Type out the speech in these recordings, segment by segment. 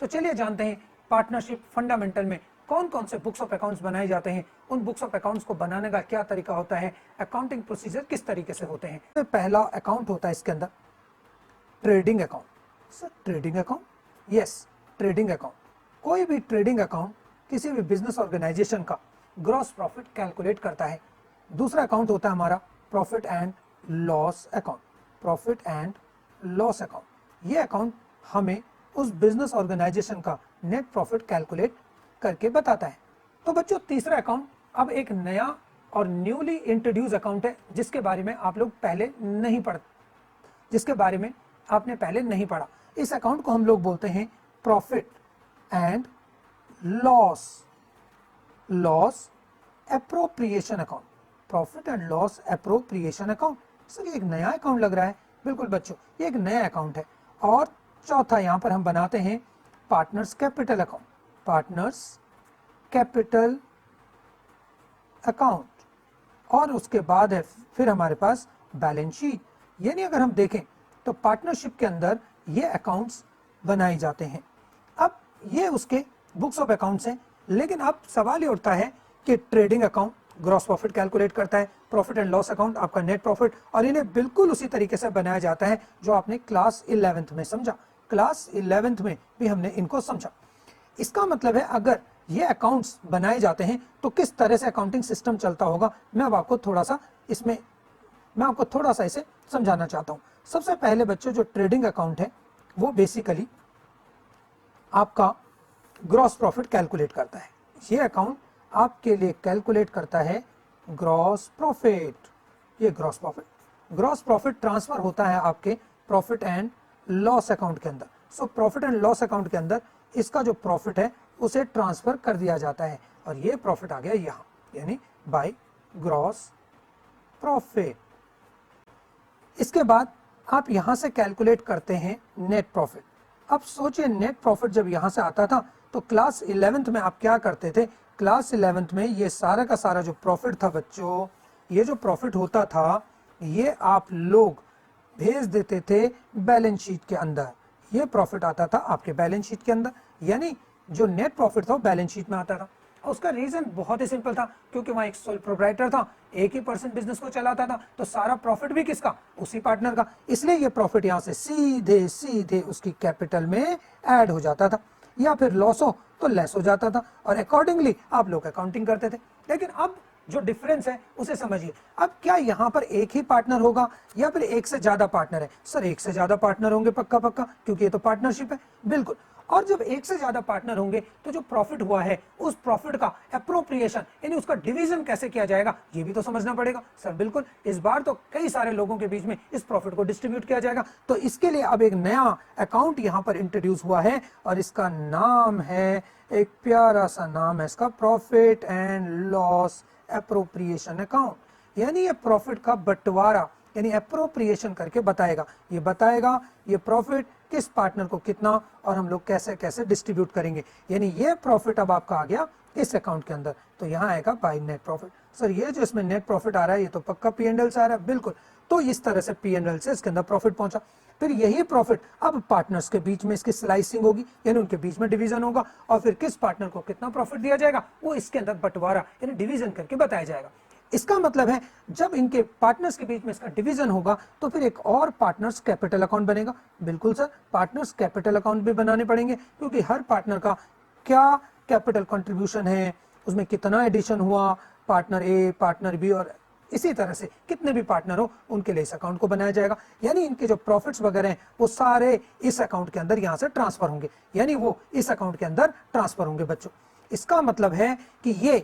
तो चलिए जानते हैं पार्टनरशिप फंडामेंटल में कौन कौन से बुक्स ऑफ अकाउंट्स बनाए जाते हैं, उन बुक्स ऑफ अकाउंट्स को बनाने का क्या तरीका होता है, अकाउंटिंग प्रोसीजर किस तरीके से होते हैं। तो पहला अकाउंट होता है इसके अंदर trading account. Sir trading account, yes trading account. कोई भी ट्रेडिंग अकाउंट किसी भी बिजनेस ऑर्गेनाइजेशन का ग्रॉस प्रॉफिट कैलकुलेट करता है। दूसरा अकाउंट होता है हमारा profit and loss account. Profit and loss account, ये अकाउंट हमें उस बिजनेस ऑर्गेनाइजेशन का नेट प्रॉफिट कैलकुलेट करके बताता है। तो बच्चों तीसरा अकाउंट अब एक नया और न्यूली इंट्रोड्यूस अकाउंट है जिसके बारे में आप लोग पहले नहीं पढ़ जिसके बारे में आपने पहले नहीं पढ़ा। इस अकाउंट को हम लोग बोलते हैं profit and loss appropriation account. Profit and loss appropriation account. Sir ये एक नया अकाउंट लग रहा है। बिल्कुल बच्चों, ये एक नया अकाउंट है। और चौथा यहां पर हम बनाते हैं partners capital account. Partners capital account, और उसके बाद है फिर हमारे पास बैलेंस शीट। यानी अगर हम देखें तो पार्टनरशिप के अंदर ये अकाउंट्स बनाए जाते हैं। अब ये उसके बुक्स ऑफ अकाउंट्स हैं, लेकिन अब सवाल ये उठता है कि trading account gross profit calculate करता है, प्रॉफिट एंड लॉस अकाउंट आपका नेट प्रॉफिट, और इन्हें बिल्कुल उसी तरीके से बनाया जाता है जो आपने क्लास 11th में समझा। क्लास 11th में भी हमने इनको समझा। इसका मतलब है अगर ये अकाउंट्स बनाए जाते हैं तो किस तरह से अकाउंटिंग सिस्टम चलता होगा, मैं अब आपको थोड़ा सा इसे समझाना चाहता हूं। सबसे पहले बच्चों जो ट्रेडिंग अकाउंट है वो बेसिकली आपका ग्रॉस प्रॉफिट कैलकुलेट करता है। ये अकाउंट आपके लिए कैलकुलेट करता है ग्रॉस प्रॉफिट। ये ग्रॉस प्रॉफिट ट्रांसफर होता है आपके प्रॉफिट एंड लॉस अकाउंट के अंदर। So profit and loss account के अंदर इसका जो प्रॉफिट है उसे ट्रांसफर कर दिया जाता है, और ये प्रॉफिट आ गया यहां, यानी बाय ग्रॉस प्रॉफिट। इसके बाद आप यहां से कैलकुलेट करते हैं नेट प्रॉफिट। अब सोचिए नेट प्रॉफिट जब यहां से आता था तो क्लास 11th में आप क्या करते थे। क्लास 11th में ये सारा का सारा जो प्रॉफिट था बच्चों, ये जो प्रॉफिट होता था ये आप लोग भेज देते थे बैलेंस शीट के अंदर। ये प्रॉफिट आता था आपके बैलेंस शीट के अंदर, यानी जो नेट प्रॉफिट था वो बैलेंस शीट में आता था। उसका रीजन बहुत ही सिंपल था, क्योंकि वहां एक सोल प्रोप्राइटर था, एक ही पर्सन बिजनेस को चलाता था, तो सारा प्रॉफिट भी किसका, उसी पार्टनर का। इसलिए ये प्रॉफिट यहां से सीधे सीधे उसकी कैपिटल में ऐड हो जाता था, या फिर लॉस हो तो लेस हो जाता था, और अकॉर्डिंगली आप लोग अकाउंटिंग करते थे। लेकिन अब जो डिफरेंस है उसे समझिए। अब क्या यहाँ पर एक ही पार्टनर होगा या फिर एक से ज्यादा पार्टनर है। सर एक से ज्यादा पार्टनर होंगे पक्का, क्योंकि ये तो पार्टनरशिप है। बिल्कुल। और जब एक से ज्यादा पार्टनर होंगे तो जो प्रॉफिट हुआ है उस प्रॉफिट का एप्रोप्रिएशन यानी उसका डिवीजन कैसे किया जाएगा, ये भी तो समझना पड़ेगा। सर बिल्कुल, इस बार तो कई सारे लोगों के बीच में इस प्रॉफिट को डिस्ट्रीब्यूट किया जाएगा। तो इसके लिए अब एक नया अकाउंट यहाँ पर इंट्रोड्यूस हुआ है, और इसका नाम है, एक प्यारा सा नाम है इसका, profit and loss appropriation account. यानी ये प्रॉफिट का बंटवारा यानी एप्रोप्रिएशन करके बताएगा। ये प्रॉफिट किस पार्टनर को कितना और हम लोग कैसे कैसे डिस्ट्रीब्यूट करेंगे। यानी ये प्रॉफिट अब आपका आ गया इस अकाउंट के अंदर, तो यहाँ आएगा बाय नेट प्रॉफिट। सर ये जो इसमें नेट प्रॉफिट आ रहा है ये तो पक्का P&L से आ रहा है। बिल्कुल। तो इस तरह से P&L से इसके अंदर प्रॉफिट पहुंचा। फिर यही प्रॉफिट अब पार्टनर्स के बीच में इसकी स्लाइसिंग होगी, यानी उनके बीच में डिवीजन होगा, और फिर किस पार्टनर को कितना प्रॉफिट दिया जाएगा वो इसके अंदर बंटवारा यानी डिवीजन करके बताया जाएगा। इसका मतलब है जब इनके पार्टनर्स के बीच में इसका डिवीजन होगा तो फिर एक और पार्टनर्स कैपिटल अकाउंट बनेगा। बिल्कुल सर, पार्टनर्स कैपिटल अकाउंट भी बनाने पड़ेंगे, क्योंकि हर पार्टनर का क्या कैपिटल कंट्रीब्यूशन है, उसमें कितना एडिशन हुआ, पार्टनर ए, पार्टनर बी, और इसी तरह से कितने भी पार्टनर हो उनके लिए इस अकाउंट को बनाया जाएगा। यानी इनके जो प्रॉफिट्स वगैरह हैं वो सारे इस अकाउंट के अंदर यहाँ से ट्रांसफर होंगे, यानी वो इस अकाउंट के अंदर ट्रांसफर होंगे बच्चों। इसका मतलब है कि ये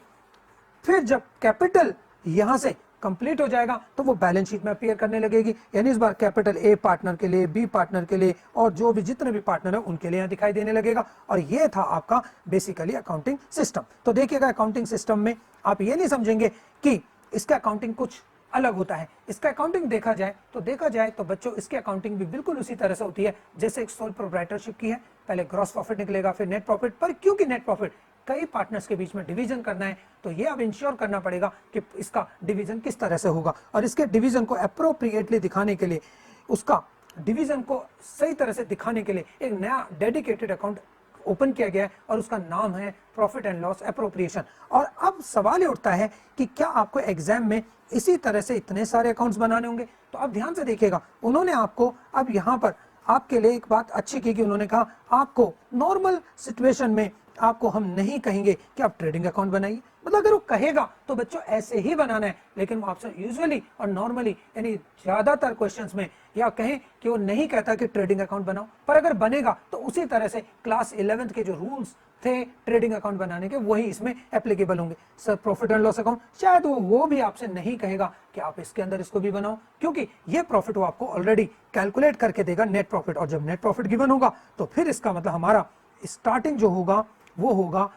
फिर जब कैपिटल यहां से कंप्लीट हो जाएगा तो वो बैलेंस शीट में अपीयर करने लगेगी। यानी इस बार कैपिटल ए पार्टनर के लिए, बी पार्टनर के लिए, और जो भी जितने भी पार्टनर है उनके लिए यहाँ दिखाई देने लगेगा। और ये था आपका बेसिकली अकाउंटिंग सिस्टम। तो देखिएगा अकाउंटिंग सिस्टम में आप ये नहीं समझेंगे कि इसका अकाउंटिंग कुछ अलग होता है। इसका अकाउंटिंग देखा जाए तो बच्चों इसकी अकाउंटिंग भी बिल्कुल उसी तरह से होती है जैसे एक सोल प्रोप्राइटरशिप की है। पहले ग्रॉस प्रॉफिट निकलेगा, फिर नेट प्रॉफिट। पर क्योंकि नेट प्रॉफिट कई पार्टनर्स के बीच में डिवीजन करना है, तो ये अब इंश्योर करना पड़ेगा कि इसका डिवीजन किस तरह से होगा, और इसके डिवीजन को अप्रोप्रिएटली दिखाने के लिए, उसका डिवीजन को सही तरह से दिखाने के लिए एक नया डेडिकेटेड अकाउंट ओपन किया गया है और उसका नाम है प्रॉफिट एंड लॉस अप्रोप्रिएशन। और अब सवाल ये उठता है कि क्या आपको एग्जाम में इसी तरह से इतने सारे अकाउंट्स बनाने होंगे? तो आप ध्यान से देखिएगा, उन्होंने आपको अब यहाँ पर आपके लिए एक बात अच्छी की कि उन्होंने कहा आपको नॉर्मल सिचुएशन में आपको हम नहीं कहेंगे कि आप ट्रेडिंग अकाउंट बनाइए, मतलब अगर वो कहेगा तो बच्चों ऐसे ही बनाना है, लेकिन वो आपसे यूजुअली और नॉर्मली यानी ज्यादातर क्वेश्चंस में या कहें कि वो नहीं कहता कि ट्रेडिंग अकाउंट बनाओ, पर अगर बनेगा तो उसी तरह से क्लास 11th के जो रूल्स थे ट्रेडिंग अकाउंट बनाने के वही इसमें एप्लीकेबल होंगे। Sir profit and loss account शायद वो भी आपसे नहीं कहेगा कि आप इसके अंदर इसको भी बनाओ, क्योंकि ये प्रॉफिट वो आपको ऑलरेडी कैलकुलेट करके देगा नेट प्रॉफिट, और जब नेट प्रॉफिट गिवन होगा तो फिर इसका मतलब हमारा स्टार्टिंग जो होगा वो होगा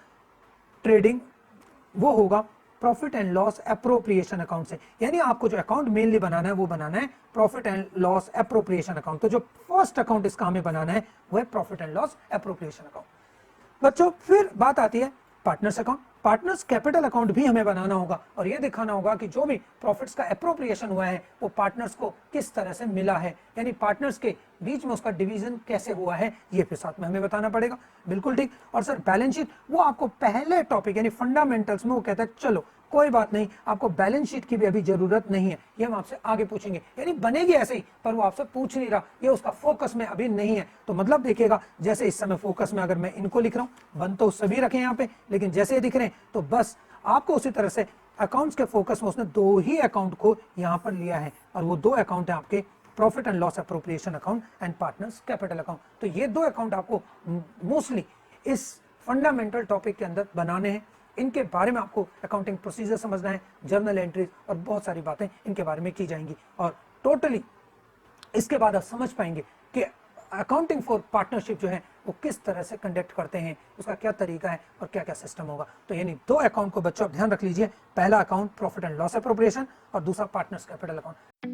ट्रेडिंग, वो होगा profit and loss appropriation account से। यानी आपको जो अकाउंट मेनली बनाना है वो बनाना है profit and loss appropriation account. तो जो फर्स्ट अकाउंट इसका हमें बनाना है वो है profit and loss appropriation account. बच्चों फिर बात आती है partners account. Partners capital account भी हमें बनाना होगा और यह दिखाना होगा कि जो भी प्रॉफिट्स का अप्रोप्रिएशन हुआ है वो पार्टनर्स को किस तरह से मिला है, यानी पार्टनर्स के बीच में उसका डिवीजन कैसे हुआ है, ये फिर साथ में हमें बताना पड़ेगा। बिल्कुल ठीक। और सर बैलेंस शीट वो आपको पहले टॉपिक यानी फंडामेंटल्स में वो कहता है चलो कोई बात नहीं, आपको बैलेंस शीट की भी अभी जरूरत नहीं है, ये हम आपसे आगे पूछेंगे, यानी बनेगी ऐसे ही, पर वो आपसे पूछ नहीं रहा, ये उसका फोकस में अभी नहीं है। तो मतलब देखिएगा जैसे इस समय फोकस में अगर मैं इनको लिख रहा हूं, बन तो सभी रखे यहाँ पे, लेकिन जैसे दिख रहे हैं तो बस आपको उसी तरह से अकाउंट्स के फोकस में उसने दो ही अकाउंट को यहाँ पर लिया है, और वो दो अकाउंट है आपके profit and loss appropriation account and partners capital account. तो ये दो अकाउंट आपको मोस्टली इस फंडामेंटल टॉपिक के अंदर बनाने हैं। इनके बारे में आपको अकाउंटिंग प्रोसीजर समझना है, जर्नल एंट्रीज और बहुत सारी बातें इनके बारे में की जाएंगी, और टोटली इसके बाद आप समझ पाएंगे कि अकाउंटिंग फॉर पार्टनरशिप जो है वो किस तरह से कंडक्ट करते हैं, उसका क्या तरीका है और क्या क्या सिस्टम होगा। तो यानी दो अकाउंट को बच्चों ध्यान रख लीजिए, पहला account profit and loss appropriation और दूसरा पार्टनर्स कैपिटल अकाउंट।